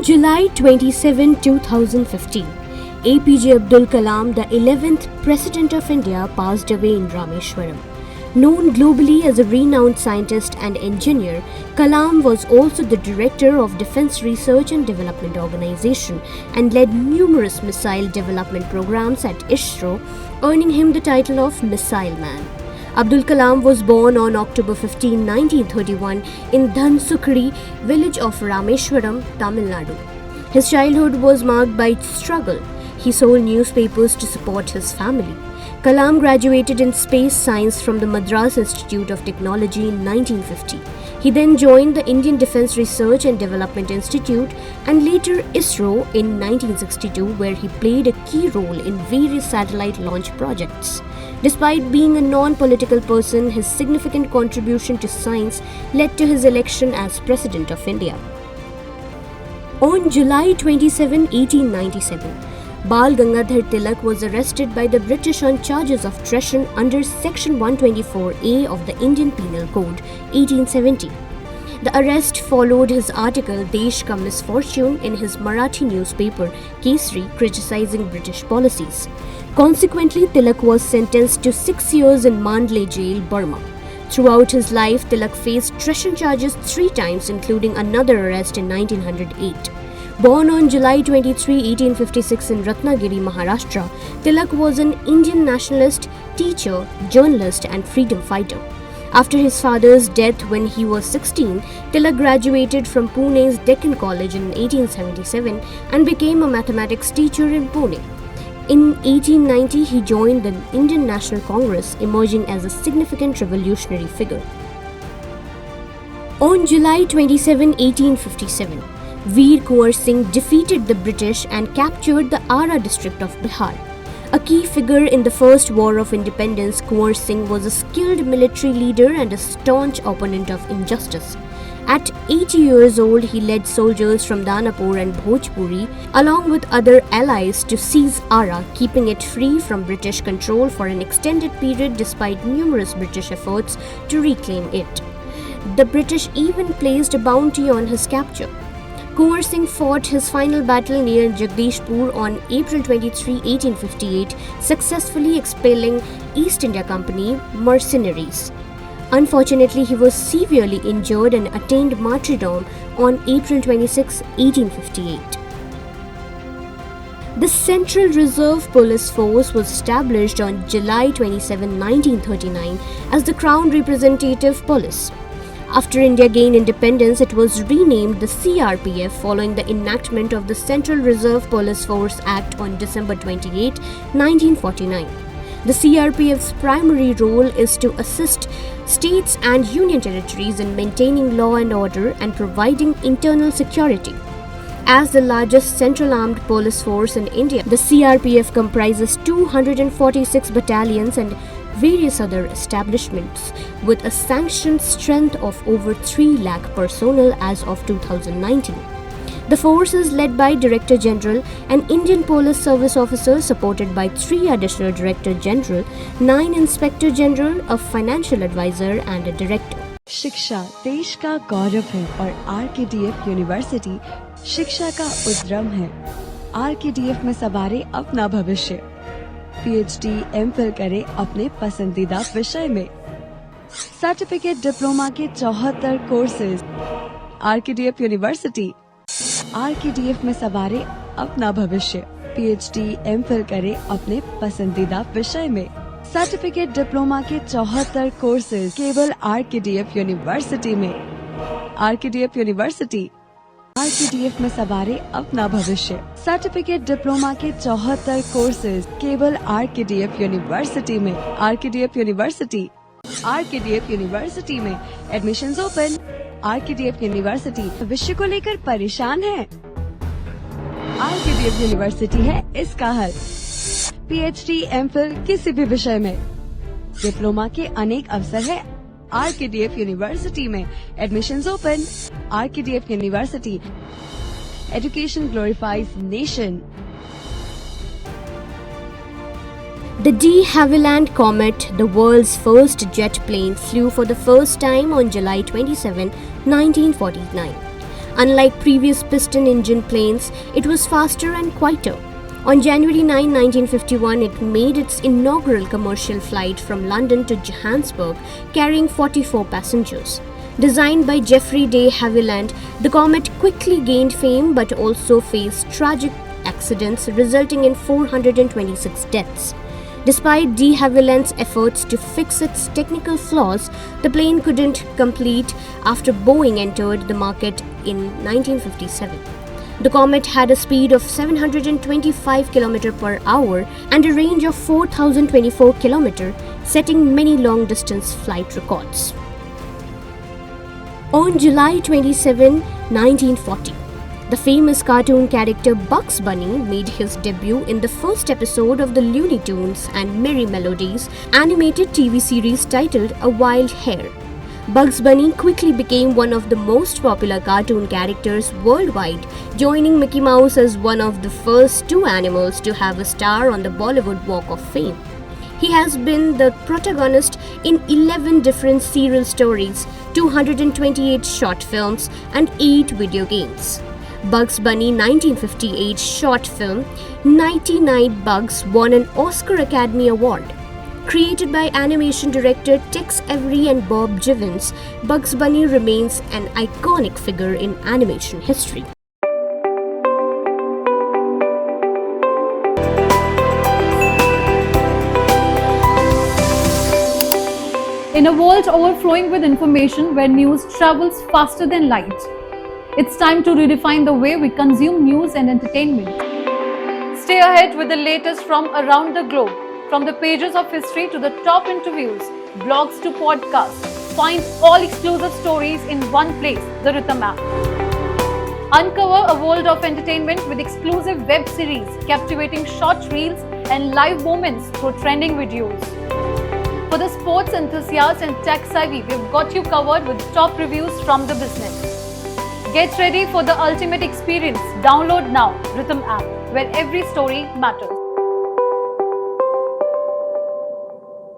July 27, 2015, APJ Abdul Kalam, the 11th President of India, passed away in Rameshwaram. Known globally as a renowned scientist and engineer, Kalam was also the director of Defence Research and Development Organization and led numerous missile development programs at ISRO, earning him the title of Missile Man. Abdul Kalam was born on October 15, 1931 in Dhansukri, village of Rameshwaram, Tamil Nadu. His childhood was marked by struggle. He sold newspapers to support his family. Kalam graduated in space science from the Madras Institute of Technology in 1950. He then joined the Indian Defence Research and Development Institute and later ISRO in 1962, where he played a key role in various satellite launch projects. Despite being a non-political person, his significant contribution to science led to his election as President of India. On July 27, 1897, Bal Gangadhar Tilak was arrested by the British on charges of treason under Section 124A of the Indian Penal Code, 1870. The arrest followed his article Desh Ka Misfortune in his Marathi newspaper Kesari, criticizing British policies. Consequently, Tilak was sentenced to 6 years in Mandle jail, Burma. Throughout his life, Tilak faced treason charges 3 times, including another arrest in 1908. Born on July 23, 1856 in Ratnagiri, Maharashtra, Tilak was an Indian nationalist, teacher, journalist and freedom fighter. After his father's death when he was 16, Tilak graduated from Pune's Deccan College in 1877 and became a mathematics teacher in Pune. In 1890, he joined the Indian National Congress, emerging as a significant revolutionary figure. On July 27, 1857, Veer Kunwar Singh defeated the British and captured the Ara district of Bihar. A key figure in the First War of Independence, Kunwar Singh was a skilled military leader and a staunch opponent of injustice. At 80 years old, he led soldiers from Danapur and Bhojpuri, along with other allies, to seize Ara, keeping it free from British control for an extended period despite numerous British efforts to reclaim it. The British even placed a bounty on his capture. Kunwar Singh fought his final battle near Jagdishpur on April 23, 1858, successfully expelling East India Company mercenaries. Unfortunately, he was severely injured and attained martyrdom on April 26, 1858. The Central Reserve Police Force was established on July 27, 1939 as the Crown Representative Police. After India gained independence, it was renamed the CRPF following the enactment of the Central Reserve Police Force Act on December 28, 1949. The CRPF's primary role is to assist states and union territories in maintaining law and order and providing internal security. As the largest central armed police force in India, the CRPF comprises 246 battalions and various other establishments, with a sanctioned strength of over 3 lakh personnel as of 2019. The force is led by Director General, an Indian Police Service officer supported by 3 additional Director General, 9 Inspector General, a financial advisor and a director. शिक्षा देश का गौरव है और RKDF university शिक्षा का उद्यम है। RKDF में सवारे अपना भविष्य। पीएचडी एमफिल करें अपने पसंदीदा विषय में। सर्टिफिकेट डिप्लोमा के 74 कोर्सेज। RKDF university. आरकेडीएफ में सवारे अपना भविष्य। पीएचडी एमफिल करें अपने पसंदीदा विषय में। सर्टिफिकेट डिप्लोमा के 74 कोर्सेज केवल आरकेडीएफ यूनिवर्सिटी में। RKDF university. आरकेडीएफ में सवारे अपना भविष्य। सर्टिफिकेट डिप्लोमा के 74 कोर्सेज केवल आरकेडीएफ यूनिवर्सिटी में। RKDF university. आरकेडीएफ यूनिवर्सिटी में एडमिशंस ओपन। आरकेडीएफ यूनिवर्सिटी भविष्य को लेकर परेशान है? आरकेडीएफ यूनिवर्सिटी है इसका हल। पीएचडी एमफिल किसी भी विषय में। डिप्लोमा के अनेक अवसर है आरकेडीएफ यूनिवर्सिटी में। Admissions open. RKDF university. Education glorifies nation. The de Havilland Comet, the world's first jet plane, flew for the first time on July 27, 1949. Unlike previous piston engine planes, it was faster and quieter. On January 9, 1951, it made its inaugural commercial flight from London to Johannesburg, carrying 44 passengers. Designed by Geoffrey de Havilland, the Comet quickly gained fame but also faced tragic accidents resulting in 426 deaths. Despite de Havilland's efforts to fix its technical flaws, the plane couldn't complete after Boeing entered the market in 1957. The Comet had a speed of 725 km per hour and a range of 4,024 km, setting many long-distance flight records. On July 27, 1940, the famous cartoon character Bugs Bunny made his debut in the first episode of the Looney Tunes and Merry Melodies animated TV series titled A Wild Hare. Bugs Bunny quickly became one of the most popular cartoon characters worldwide, joining Mickey Mouse as one of the first two animals to have a star on the Bollywood Walk of Fame. He has been the protagonist in 11 different serial stories, 228 short films, and 8 video games. Bugs Bunny 1958 short film Nighty Night Bugs won an Oscar Academy Award. Created by animation director Tex Avery and Bob Givens, Bugs Bunny remains an iconic figure in animation history. In a world overflowing with information where news travels faster than light, it's time to redefine the way we consume news and entertainment. Stay ahead with the latest from around the globe. From the pages of history to the top interviews, blogs to podcasts, find all exclusive stories in one place, the Rhythm app. Uncover a world of entertainment with exclusive web series, captivating short reels and live moments through trending videos. For the sports enthusiasts and tech savvy, we've got you covered with top reviews from the business. Get ready for the ultimate experience. Download now, Rhythm app, where every story matters.